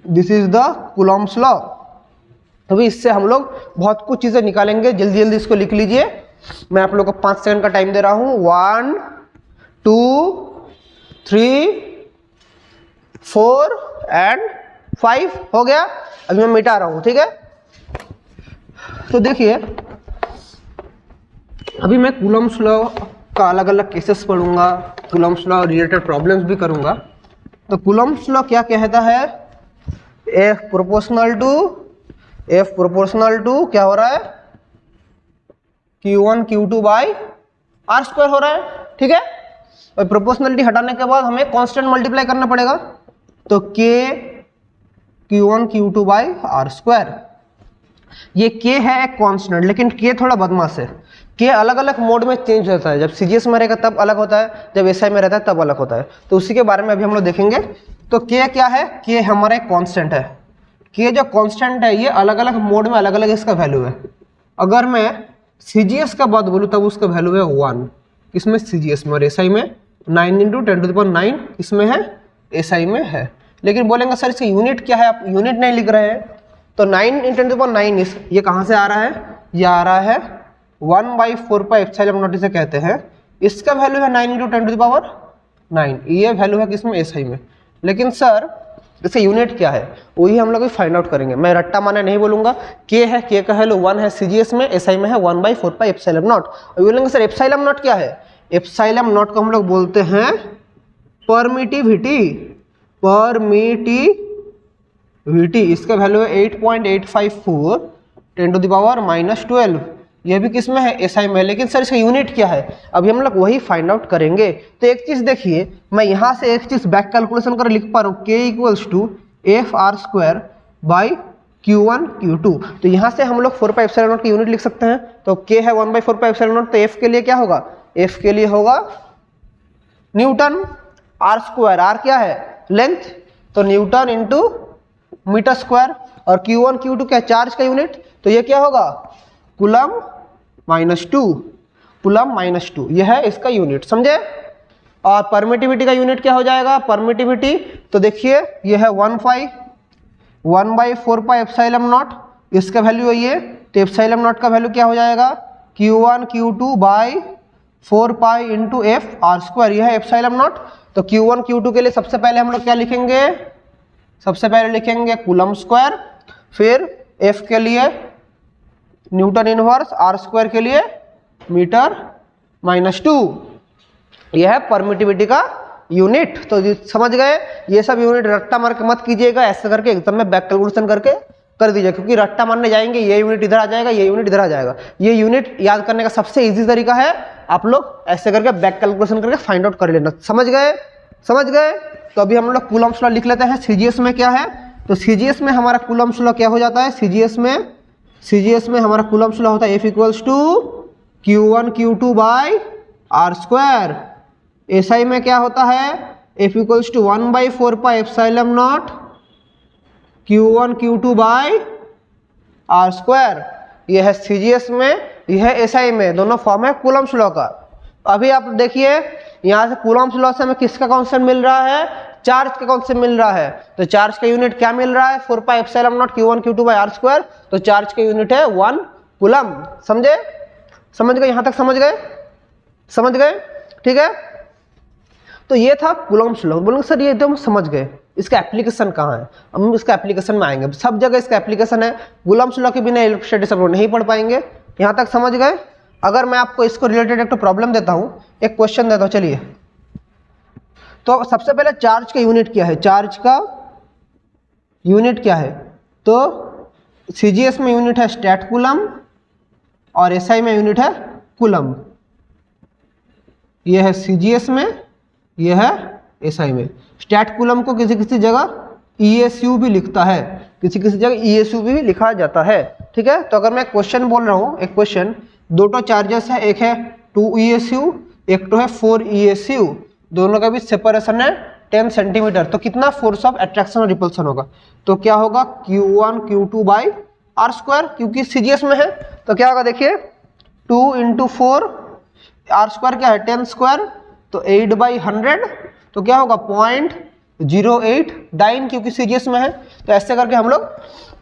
This is the Coulomb's law. तो भी इससे हम लोग बहुत कुछ चीजें निकालेंगे। जल्दी जल्दी इसको लिख लीजिए, मैं आप लोग को 5 सेकंड का टाइम दे रहा हूं। 1 2 3 4 एंड 5 हो गया। अभी मैं मिटा रहा हूं, ठीक है। तो देखिए अभी मैं कूलम्ब्स लॉ का अलग अलग केसेस पढ़ूंगा, कूलम्ब्स लॉ रिलेटेड प्रॉब्लम्स भी करूंगा। तो कूलम्ब्स लॉ क्या कहता है? F प्रोपोर्शनल टू क्या हो रहा है? Q1 Q2 by r square हो रहा है, ठीक है। और प्रोपोर्शनलिटी हटाने के बाद हमें कांस्टेंट मल्टीप्लाई करना पड़ेगा, तो K Q1 Q2 by r square. ये K है एक कांस्टेंट, लेकिन K थोड़ा बदमाश है। K अलग अलग मोड में चेंज होता है, जब CGS में रहेगा तब अलग होता है, जब SI में रहता है तब अलग होता है। तो उसी के बारे में अभी हम लोग देखेंगे। तो K क्या है? K हमारा एक कांस्टेंट है। K जो कांस्टेंट है, ये अलग अलग मोड में अलग अलग इसका वैल्यू है। अगर मैं CGS का बात बोलूँ तब उसका वैल्यू है 1, इसमें CGS में, और SI में 9 × 10⁹ इसमें है, SI में है। लेकिन बोलेंगे सर इसका यूनिट क्या है? आप यूनिट नहीं लिख रहे हैं। तो 9 × 10⁹ ये कहाँ से आ रहा है? ये आ रहा है 1/4πε0 इसे कहते हैं। इसका वैल्यू है 9 × 10⁹, ये वैल्यू है किसमें? SI में। लेकिन सर इसका यूनिट क्या है? वही हम लोग फाइंड आउट करेंगे। मैं रट्टा मारने नहीं बोलूंगा। K है, K का वैल्यू 1 है CGS में, SI में है 1/4πε0। और बोलेंगे सर ε0 क्या है? ε0 को हम लोग बोलते हैं परमिटिविटी। इसका वैल्यू है 8.854 10⁻⁻12। यह भी किसमें है? SI में। लेकिन सर इसका यूनिट क्या है? अभी हम लोग वही फाइंड आउट करेंगे। तो एक चीज देखिए, मैं यहां से एक चीज बैक कैलकुलेशन कर लिख पा रहा हूं, K = FR² by Q1 Q2। तो यहां से हम लोग 4πε0 की यूनिट लिख सकते हैं। तो K है 1/4πε0, तो F के लिए क्या होगा? F के लिए होगा न्यूटन। R², R क्या है? लेंथ, तो न्यूटन इंटू मीटर स्क्वायर। और Q1 Q2 क्या? चार्ज का यूनिट, तो ये क्या होगा? कूलम -2 यह है इसका यूनिट, समझे। और परमिटिविटी का यूनिट क्या हो जाएगा? परमिटिविटी तो देखिए ये है 1/4πε0, इसका वैल्यू है ये। तो ε0 का वैल्यू क्या हो जाएगा? Q1 Q2 बाई 4π × FR², यह है ε0। तो Q1 Q2 के लिए सबसे पहले हम लोग क्या लिखेंगे? सबसे पहले लिखेंगे कूलम स्क्वायर, फिर F के लिए न्यूटन इनवर्स, R² के लिए मीटर -2। यह है परमिटिविटी का यूनिट। तो समझ गए? ये सब यूनिट रट्टा मार के मत कीजिएगा, ऐसे करके एकदम में बैक कैलकुलेशन करके कर दीजिए, क्योंकि रट्टा मारने जाएंगे ये यूनिट इधर आ जाएगा, ये यूनिट इधर आ जाएगा। ये यूनिट याद करने का सबसे इजी तरीका है, आप लोग ऐसे करके बैक कैलकुलेशन करके फाइंड आउट कर लेना। समझ गए? तो अभी हम लोग कूलम्ब्स लॉ लिख लेते हैं। CGS में क्या है? तो CGS में हमारा कूलम्ब्स लॉ क्या हो जाता है? CGS में हमारा कूलम्ब्स लॉ होता है F = Q1 Q2 by R²। SI में क्या होता है? F equals to 1/4 pi epsilon naught Q1 Q2 by r square. यह है CGS में, यह है SI में, दोनों फॉर्म है कूलम्ब्स लॉ का। अभी आप देखिए यहाँ से कूलम्ब्स लॉ से हमें किसका कांस्टेंट मिल रहा है, चार्ज का कांस्टेंट मिल रहा है। तो चार्ज का यूनिट क्या मिल रहा है, 4 pi epsilon naught Q1 Q2 by r square. तो चार्ज का यूनिट है 1 कूलम्ब। समझे, समझ गए, यहाँ तक समझ गए, समझ गए, ठीक है। तो ये था कूलम्ब्स लॉ। बोलेंगे सर ये एकदम समझ गए, इसका एप्लीकेशन कहाँ है, हम इसका एप्लीकेशन में आएंगे। सब जगह इसका एप्लीकेशन है, कूलम्ब्स लॉ के बिना इलेक्ट्रोस्टैटिक्स हम नहीं पढ़ पाएंगे। यहाँ तक समझ गए। अगर मैं आपको इसको रिलेटेड एक तो प्रॉब्लम देता हूँ, एक क्वेश्चन देता हूँ, चलिए। तो सबसे पहले चार्ज का यूनिट क्या है, चार्ज का यूनिट क्या है, तो CGS में यूनिट है स्टैट कूलम्ब और SI में यूनिट है कूलम्ब। यह है CGS में, यह है SI में। स्टैट कूलम्ब को किसी किसी जगह ESU भी लिखता है, किसी किसी जगह ESU भी लिखा जाता है, ठीक है। तो अगर मैं क्वेश्चन बोल रहा हूँ, एक क्वेश्चन, दो तो चार्जेस है, एक है 2 ESU, एक तो है 4 ESU, दोनों का भी सेपरेशन है 10 सेंटीमीटर। तो कितना फोर्स ऑफ अट्रैक्शन और रिपल्सन होगा, तो क्या होगा Q1 Q2 by r square, क्योंकि CGS में है। तो क्या होगा देखिए 2 × 4, आर स्क्वायर क्या है 10 स्क्वायर, तो 8/100, तो क्या होगा 0.08 डाइन, क्योंकि CGS में है। तो ऐसे करके हम लोग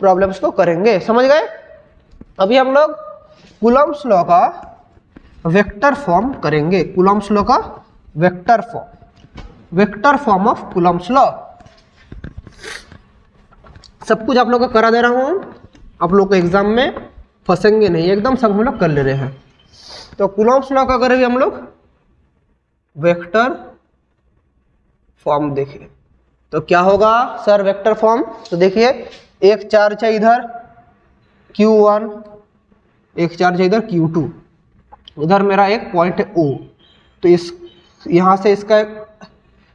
प्रॉब्लम्स को करेंगे, समझ गए। अभी हम लोग कूलम्ब्स लॉ का वेक्टर फॉर्म करेंगे, कूलम्ब्स लॉ का vector form, vector form of Coulomb's law. सब कुछ आप लोग को करा दे रहा हूं, आप लोग को एग्जाम में फंसेंगे नहीं, एकदम सब हम लोग कर ले रहे हैं। तो कूलम्ब्स लॉ का करेंगे हम लोग वेक्टर फॉर्म। देखिए तो क्या होगा सर वेक्टर फॉर्म, तो देखिए एक चार्ज है इधर Q1, एक चार्ज है इधर Q2, इधर मेरा एक पॉइंट है O। तो इस यहाँ से इसका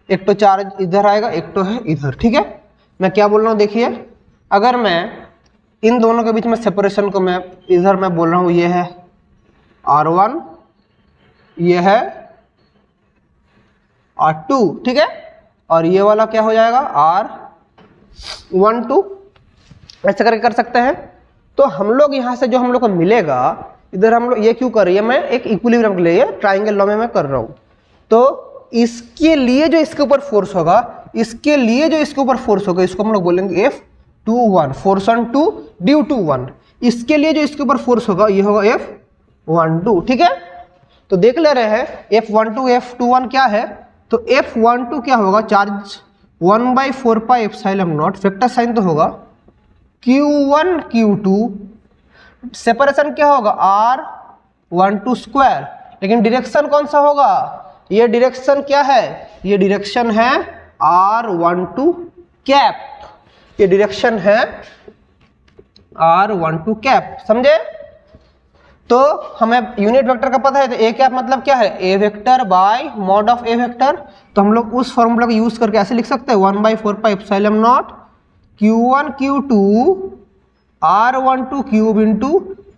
एक तो चार्ज इधर आएगा, एक तो है इधर, ठीक है। मैं क्या बोल रहा हूँ देखिए, अगर मैं इन दोनों के बीच में सेपरेशन को मैं इधर मैं बोल रहा हूँ, ये है R1, ये है R2, ठीक है, और ये वाला क्या हो जाएगा R12, ऐसे करके कर सकते हैं। तो हम लोग यहाँ से जो हम लोग को मिलेगा, इधर हम लोग ये क्यों कर रही है, मैं एक इक्विलिब्रियम के लिए ट्राइंगल लॉ में मैं कर रहा हूँ। तो इसके लिए जो इसके ऊपर फोर्स होगा, इसके लिए जो इसके ऊपर फोर्स होगा, इसको हम लोग बोलेंगे F21, force on 2 due to 1। इसके लिए जो इसके ऊपर फोर्स होगा ये होगा F12, ठीक है। तो देख ले रहे हैं F12 F21 क्या है, तो F12 क्या होगा, charge 1/4 pi epsilon naught, vector sign तो होगा Q1 Q2, सेपरेशन क्या होगा R12 स्क्वायर, लेकिन डायरेक्शन कौन सा होगा, ये डायरेक्शन क्या है, ये डायरेक्शन है R12 कैप, ये डायरेक्शन है R12 कैप, समझे। तो हमें यूनिट वेक्टर का पता है, तो ए कैप मतलब क्या है, a vector by mod of a vector. तो हम लोग उस फॉर्मूला को यूज करके ऐसे लिख सकते हैं 1/4 pi epsilon naught Q1 Q2 R12 cube into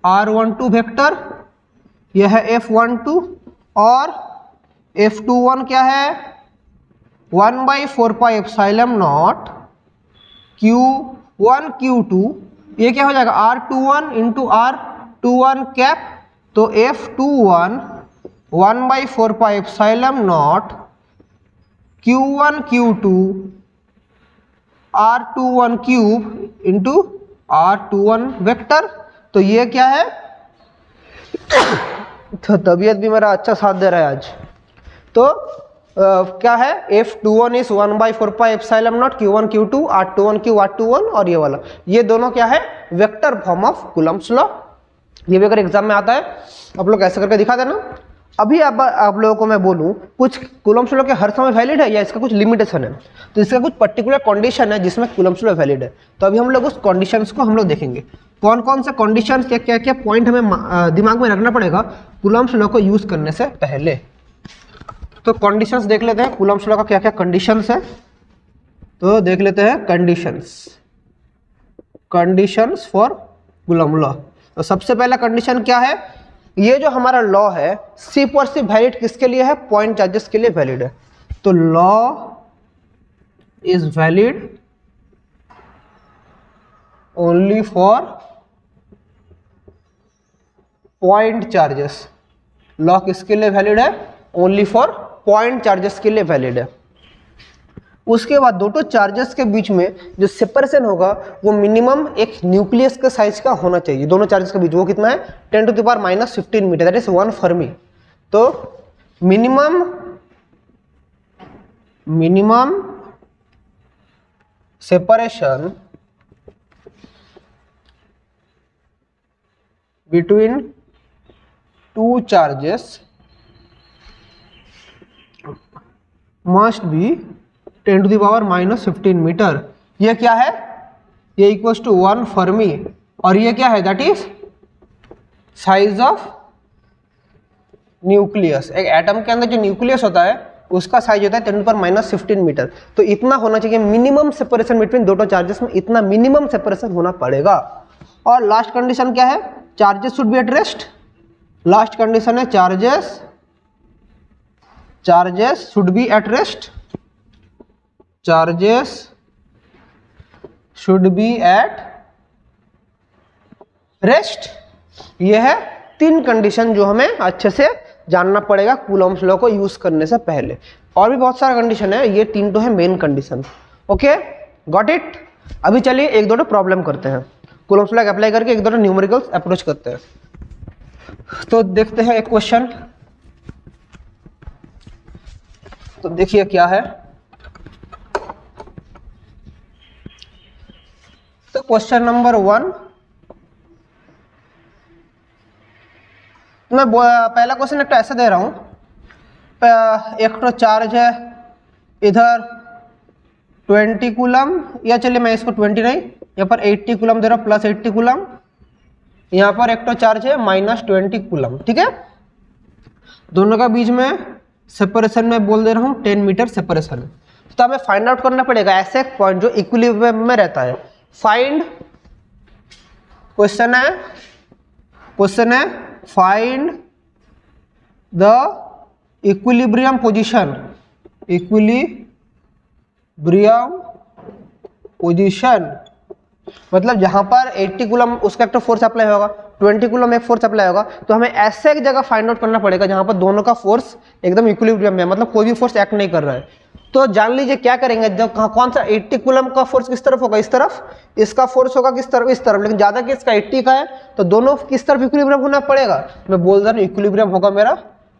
R12 vector, यह है F12, और F21 क्या है 1/4 pi epsilon naught Q1 Q2, ये क्या हो जाएगा R21 इंटू R21 कैप। तो F21 1/4 pi epsilon naught Q1 Q2 R21 cube into R21 vector. तो ये क्या है, तो तबीयत भी मेरा अच्छा साथ दे रहा है आज। तो क्या है F21 is 1/4 pi epsilon naught Q1 Q2 R21 Q R21, और ये वाला, ये दोनों क्या है vector form of Coulomb's law. ये भी अगर एग्जाम में आता है आप लोग ऐसे करके दिखा देना। अभी अब आप लोगों को मैं बोलूं, कुछ कूलम्ब्स लॉ के हर समय वैलिड है या इसका कुछ लिमिटेशन है, तो इसका कुछ पर्टिकुलर कंडीशन है जिसमें कूलम्ब्स लॉ वैलिड है। तो अभी हम लोग उस कंडीशंस को हम लोग देखेंगे, कौन कौन से कंडीशंस, क्या क्या पॉइंट हमें दिमाग में रखना पड़ेगा कूलम्ब्स लॉ को यूज करने से पहले। तो कंडीशंस देख लेते हैं, कूलम्ब्स लॉ का क्या क्या कंडीशंस है, तो देख लेते हैं कंडीशंस फॉर कूलम्ब लॉ। तो सबसे पहला कंडीशन क्या है, ये जो हमारा लॉ है सिर्फ और सिर्फ वैलिड किसके लिए है, पॉइंट चार्जेस के लिए वैलिड है। तो law is valid only for point charges। Lock इसके लिए वैलिड है, ओनली फॉर पॉइंट चार्जेस के लिए वैलिड है। उसके बाद दोनों चार्जेस के बीच में जो सेपरेशन होगा वो मिनिमम एक न्यूक्लियस के साइज का होना चाहिए। दोनों चार्जेस के बीच वो कितना है 10⁻⁻15 मीटर, दैट इज 1 फर्मी। तो minimum separation between two charges must be 10⁻⁻15 metre. ये क्या है, ये इक्वल्स टू 1 फर्मी, और ये क्या है, that is size of nucleus. एक एटम के अंदर जो न्यूक्लियस होता है उसका साइज होता है 10⁻⁻15 मीटर। तो इतना होना चाहिए मिनिमम सेपरेशन बिटवीन दोनों चार्जेस में, इतना मिनिमम सेपरेशन होना पड़ेगा। और लास्ट कंडीशन क्या है, charges should be at rest. Last condition है charges should be at rest, charges should be at rest. ये है 3 कंडीशन जो हमें अच्छे से जानना पड़ेगा कूलॉम्स लॉ को यूज करने से पहले। और भी बहुत सारा कंडीशन है, ये 3 तो है main condition. Okay, got it. अभी चलिए एक दो प्रॉब्लम करते हैं, कूलॉम्स लॉ अप्लाई करके एक दो न्यूमेरिकल्स अप्रोच करते हैं। तो देखते हैं एक क्वेश्चन। तो देखिए क्या है, तो क्वेश्चन नंबर 1, मैं पहला क्वेश्चन एक तो ऐसा दे रहा हूं, एक तो चार्ज है इधर 20 कूलम, या चलिए मैं इसको 20 नहीं, यहाँ पर 80 कूलम दे रहा हूँ, प्लस 80 कूलम। यहाँ पर एक तो चार्ज है -20 कूलम, ठीक है। दोनों का बीच में सेपरेशन में बोल दे रहा हूँ 10 मीटर सेपरेशन। तो हमें फाइंड आउट करना पड़ेगा ऐसे एक पॉइंट जो इक्विलिब्रियम में रहता है। क्वेश्चन है फाइंड द इक्विलिब्रियम पोजीशन, मतलब जहां पर 80 कूलम उसका एक तो फोर्स अप्लाई होगा, 20 कूलम एक फोर्स अप्लाई होगा। तो हमें ऐसे एक जगह फाइंड आउट करना पड़ेगा जहां पर दोनों का फोर्स एकदम इक्विलिब्रियम में है, मतलब कोई भी फोर्स एक्ट नहीं कर रहा है। तो जान लीजिए क्या करेंगे, जब कौन सा 80 कूलम का फोर्स किस तरफ होगा, इस तरफ, इसका फोर्स होगा किस तरफ, इस तरफ, लेकिन ज्यादा किसका 80 का है, तो दोनों किस तरफ इक्विलिब्रियम होना पड़ेगा। मैं बोल रहा हूँ इक्विलिब्रियम होगा मेरा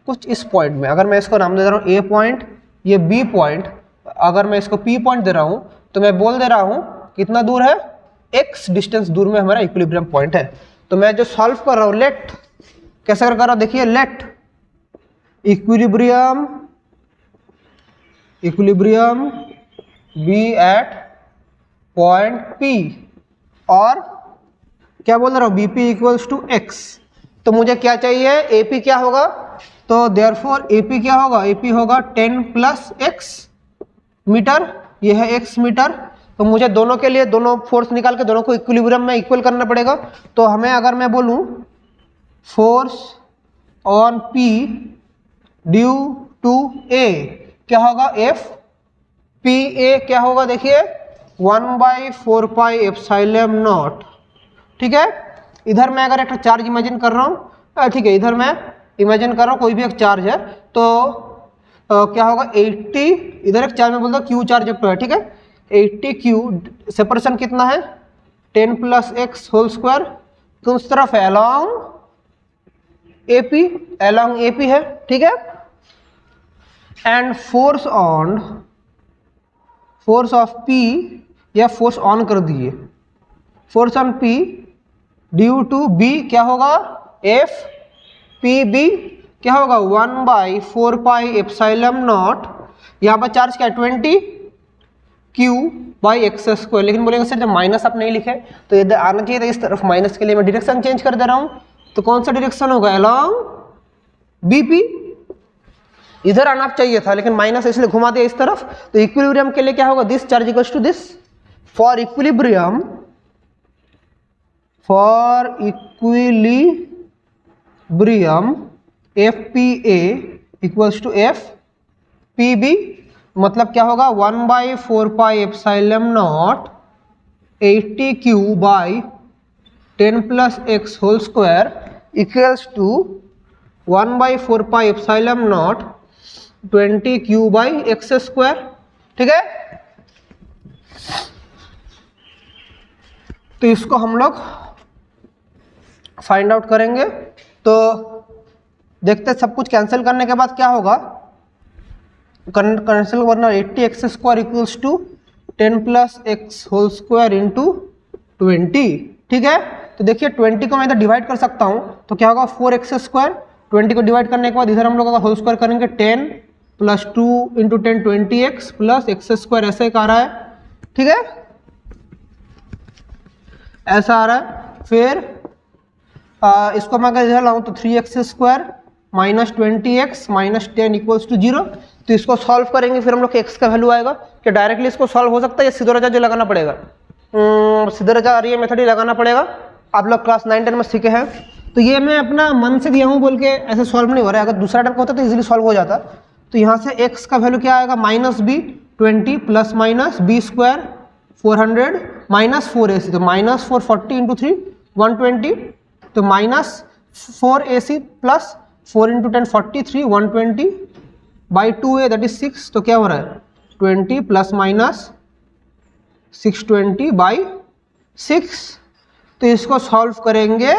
कुछ इस पॉइंट में। अगर मैं इसको नाम दे रहा हूँ ए पॉइंट, ये बी पॉइंट, अगर मैं इसको पी पॉइंट दे रहा हूँ, तो मैं बोल दे रहा हूँ कितना दूर है, x डिस्टेंस दूर में हमारा इक्विलिब्रियम पॉइंट है। तो मैं जो सॉल्व कर रहा हूँ, लेट कैसे कर रहा हूँ, देखिए, let equilibrium be at point P, और क्या बोल रहा हूँ, BP इक्वल्स टू x। तो मुझे क्या चाहिए, AP क्या होगा, तो देयरफॉर AP क्या होगा, AP होगा 10 + x मीटर, ये है x मीटर। तो मुझे दोनों के लिए दोनों फोर्स निकाल के दोनों को इक्विलिब्रियम में इक्वल करना पड़ेगा। तो हमें अगर मैं बोलूं force on P due to A क्या होगा, FPA क्या होगा, देखिए 1/4πε0, ठीक है। इधर मैं अगर एक चार्ज इमेजिन कर रहा हूँ, ठीक है, इधर मैं इमेजिन कर रहा हूँ कोई भी एक चार्ज है, तो क्या होगा 80, इधर एक चार्ज में बोलता हूँ Q चार्ज एक तो है, ठीक है, 80Q, सेपरेशन कितना है 10 + x होल स्क्वायर, तो उस तरफ है along AP है, ठीक है। एंड फोर्स ऑफ P, या फोर्स ऑन कर दिए, force on P due to B क्या होगा, FPB क्या होगा 1/4πε0। यहाँ पर चार्ज क्या है 20Q/x², लेकिन बोलेंगे सर जब माइनस आप नहीं लिखे तो इधर आना चाहिए था इस तरफ, माइनस के लिए मैं डायरेक्शन चेंज कर दे रहा हूँ। तो कौन सा डायरेक्शन होगा, along BP, इधर आना चाहिए था लेकिन माइनस इसलिए घुमा दिया इस तरफ। तो इक्विलिब्रियम के लिए क्या होगा, this charge equals to this. For equilibrium FPA equals to FPB मतलब क्या होगा 1/4πε0 80q/10 + x whole square equals to 1/4πε0 20q/x²। ठीक है, तो इसको हम लोग फाइंड आउट करेंगे। तो देखते सब कुछ कैंसिल करने के बाद क्या होगा, कैंसिल करना 80x² equals to 10 + x whole square into 20। ठीक है, तो देखिए 20 को मैं इधर डिवाइड कर सकता हूँ, तो क्या होगा 4x²। 20 को डिवाइड करने के बाद इधर हम लोग होल स्क्वायर करेंगे 10 + 2 × 10 20x + x², ऐसे एक आ रहा है। ठीक है, ऐसा आ रहा है। फिर इसको मैं अगर इधर लाऊं तो 3x² - 20x - 10 = 0। तो इसको सॉल्व करेंगे, फिर हम लोग x का वैल्यू आएगा। कि डायरेक्टली इसको सॉल्व हो सकता है या सीधा रेजा जो लगाना पड़ेगा, सीधा रेजा और ये मेथड ही लगाना पड़ेगा। आप लोग क्लास 9-10 में सीखे हैं। तो ये मैं अपना मन से दिया हूँ बोल के ऐसे सॉल्व नहीं हो रहा है। अगर दूसरा टाइप का होता तो इजीली सॉल्व हो जाता। तो यहाँ से x का वैल्यू क्या आएगा, -b 20 + -b² 400 -4ac, तो -440 × 3 120, तो -4ac + 4 × 10 43 120/2a दैट इज 6। तो क्या हो रहा है 20 ± 620/6। तो इसको सॉल्व करेंगे,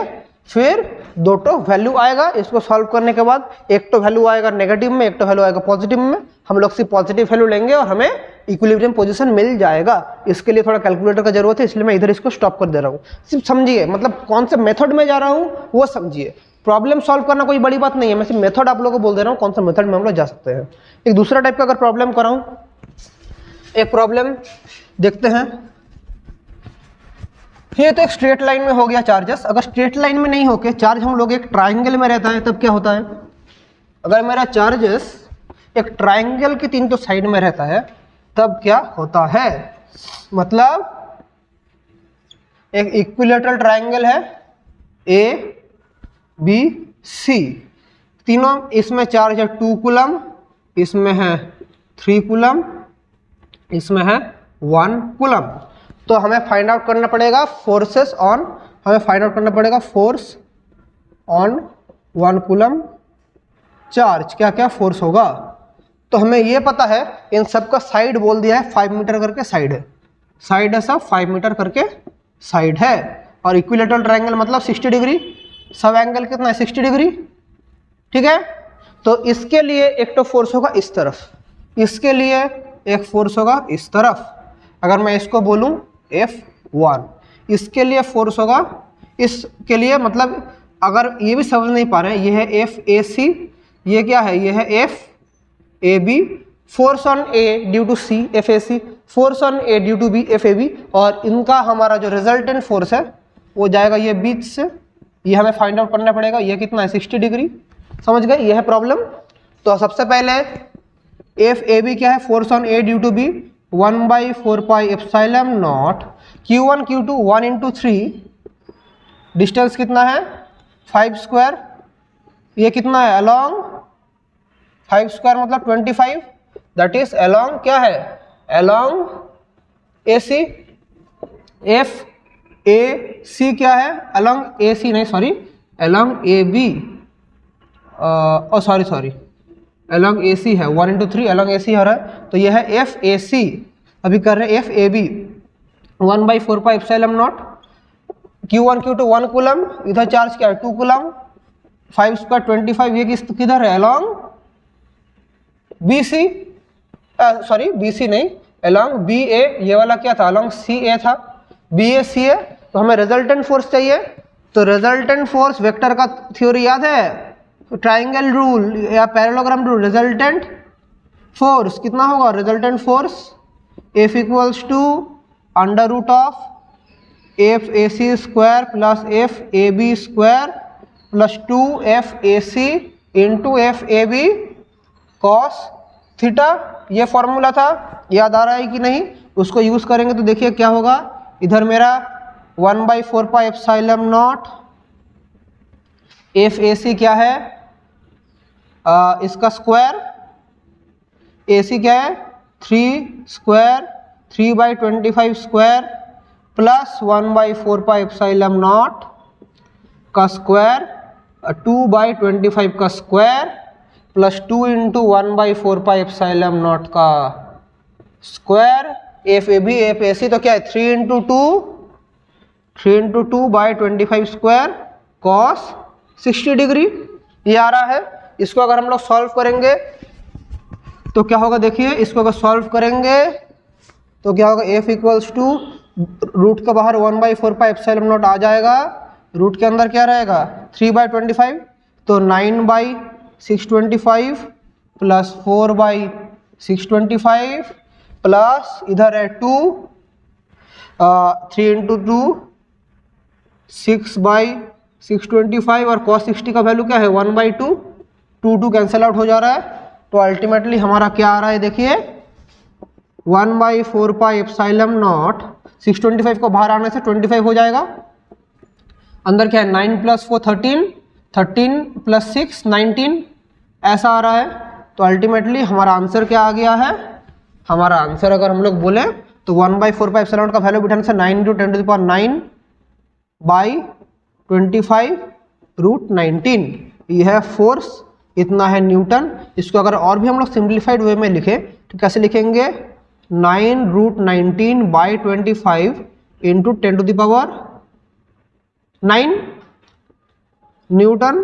फिर दो तो वैल्यू आएगा। इसको सॉल्व करने के बाद एक तो वैल्यू आएगा नेगेटिव में, एक तो वैल्यू आएगा पॉजिटिव में। हम लोग सिर्फ पॉजिटिव वैल्यू लेंगे और हमें इक्विलिब्रियम पोजीशन मिल जाएगा। इसके लिए थोड़ा कैलकुलेटर का जरूरत है, इसलिए मैं इधर इसको स्टॉप कर दे रहा हूँ। सिर्फ समझिए, मतलब कौन से मेथड में जा रहा हूँ वो समझिए। प्रॉब्लम सॉल्व करना कोई बड़ी बात नहीं है, मैं सिर्फ मेथड आप लोगों को बोल दे रहा हूँ कौन सा मेथड में हम लोग जा सकते हैं। एक दूसरा टाइप का अगर प्रॉब्लम कराऊँ, एक प्रॉब्लम देखते हैं। ये तो एक स्ट्रेट लाइन में हो गया चार्जेस। अगर स्ट्रेट लाइन में नहीं होके चार्ज हम लोग एक ट्राइंगल में रहता है, तब क्या होता है। अगर मेरा चार्जेस एक ट्राइंगल की 3 साइड में रहता है, तब क्या होता है। मतलब एक इक्विलैटरल ट्राइंगल है ABC, तीनों इसमें चार्ज है 2 कूलम, इसमें है 3 कूलम, इसमें है 1 कूलम। तो हमें फाइंड आउट करना पड़ेगा फोर्सेस ऑन, हमें फाइंड आउट करना पड़ेगा फोर्स ऑन 1 कूलम चार्ज, क्या क्या फोर्स होगा। तो हमें ये पता है, इन सब का साइड बोल दिया है 5 मीटर करके साइड है, साइड है सब 5 मीटर करके साइड है। और इक्विलैटरल ट्रायंगल मतलब 60 डिग्री, सब एंगल कितना है 60 डिग्री। ठीक है, तो इसके लिए एक तो फोर्स होगा इस तरफ, इसके लिए एक फोर्स होगा इस तरफ। अगर मैं इसको बोलूं F1, इसके लिए फोर्स होगा इसके लिए, मतलब अगर ये भी समझ नहीं पा रहे हैं, ये है FAC, ये क्या है, ये है FAB, force on A due to C FAC, force on A due to B FAB, और इनका हमारा जो रिजल्टेंट फोर्स है वो जाएगा ये बीच से। ये हमें फाइंड आउट करना पड़ेगा, ये कितना है 60 डिग्री। समझ गए, ये है प्रॉब्लम। तो सबसे पहले FAB क्या है, force on A due to B 1/4πε0 Q1 Q2 1 × 3, distance कितना है 5², ये कितना है अलोंग 5² मतलब 25, दैट इज अलोंग क्या है अलोंग AC। FAC क्या है अलोंग AC नहीं sorry along AB, sorry along AC है 1 × 3 अलोंग AC हो रहा है। तो यह है FAC, अभी कर रहे हैं FAB 1/4πε0 Q1 Q2 1 कूलम, इधर चार्ज क्या है 2 कूलम, 5² 25, ये किधर है अलोंग BC, सॉरी BC नहीं अलोंग BA, ये वाला क्या था अलोंग CA था, BA CA। तो हमें रिजल्टेंट फोर्स चाहिए। तो रिजल्टेंट फोर्स वेक्टर का थ्योरी याद है, ट्राइंगल रूल या पैरेललोग्राम रूल। रिजल्टेंट फोर्स कितना होगा, resultant force F = √of FAC² + FAB² + 2FAC × FAB cos theta. ये फॉर्मूला था, याद आ रहा है कि नहीं, उसको यूज करेंगे तो देखिए क्या होगा। इधर मेरा 1/4πε0 FAC क्या है इसका स्क्वायर, AC क्या है 3 square 3/25 square plus 1/4 pi epsilon naught का स्क्वायर 2/25 का square plus 2 into 1/4 pi epsilon naught का square F A B F A C, तो क्या है 3 इंटू 2/25 स्क्वायर कॉस 60 डिग्री ये आ रहा है। इसको अगर हम लोग सॉल्व करेंगे तो क्या होगा, देखिए इसको अगर सॉल्व करेंगे तो क्या होगा, एफ इक्वल्स टू रूट के बाहर 1/4 पाई एप्सिलॉन नॉट आ जाएगा, रूट के अंदर क्या रहेगा 3/25, तो 9/625 प्लस 4/625 प्लस इधर है 2 3 इंटू 2 6/625 और cos 60 का वैल्यू क्या है 1/2, 2 कैंसिल आउट हो जा रहा है। तो अल्टीमेटली हमारा क्या आ रहा है, देखिए 1/4 पाई एप्सिलॉन नॉट 625 को बाहर आने से 25 हो जाएगा, अंदर क्या है 9 + 4 13, 13 + 6 19 ऐसा आ रहा है। तो अल्टीमेटली हमारा आंसर क्या आ गया है, हमारा आंसर अगर हम लोग बोले तो 1/4 पाई एप्सिलॉन का वैल्यू बिठाने से 9 × 10⁻9/25 √19 ये है फोर्स, इतना है न्यूटन। इसको अगर और भी हम लोग सिंप्लीफाइड वे में लिखें तो कैसे लिखेंगे 9√19/25 into 10⁻9 Newton,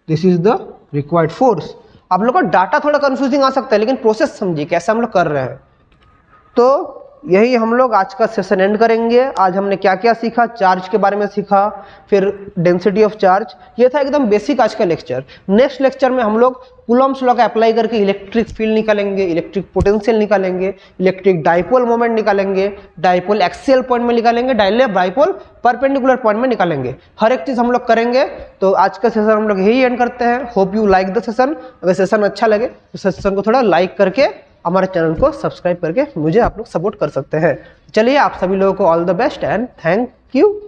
this is the required force. आप लोग का डाटा थोड़ा कंफ्यूजिंग आ सकता है लेकिन प्रोसेस समझिए कैसे हम लोग कर रहे हैं। तो यही हम लोग आज का सेशन एंड करेंगे। आज हमने क्या क्या सीखा, चार्ज के बारे में सीखा, फिर डेंसिटी ऑफ चार्ज, ये था एकदम बेसिक आज का लेक्चर। नेक्स्ट लेक्चर में हम लोग कूलम्ब्स लॉ का अप्लाई करके इलेक्ट्रिक फील्ड निकालेंगे, इलेक्ट्रिक पोटेंशियल निकालेंगे, इलेक्ट्रिक डाइपोल मोमेंट निकालेंगे, डाइपोल एक्सियल पॉइंट में निकालेंगे, डाइपोल परपेंडिकुलर पॉइंट में निकालेंगे, हर एक चीज हम लोग करेंगे। तो आज का सेशन हम लोग यही एंड करते हैं। Hope you like the session. अगर सेशन अच्छा लगे तो सेशन को थोड़ा लाइक करके हमारे चैनल को सब्सक्राइब करके मुझे आप लोग सपोर्ट कर सकते हैं। चलिए आप सभी लोगों को all the best and thank you.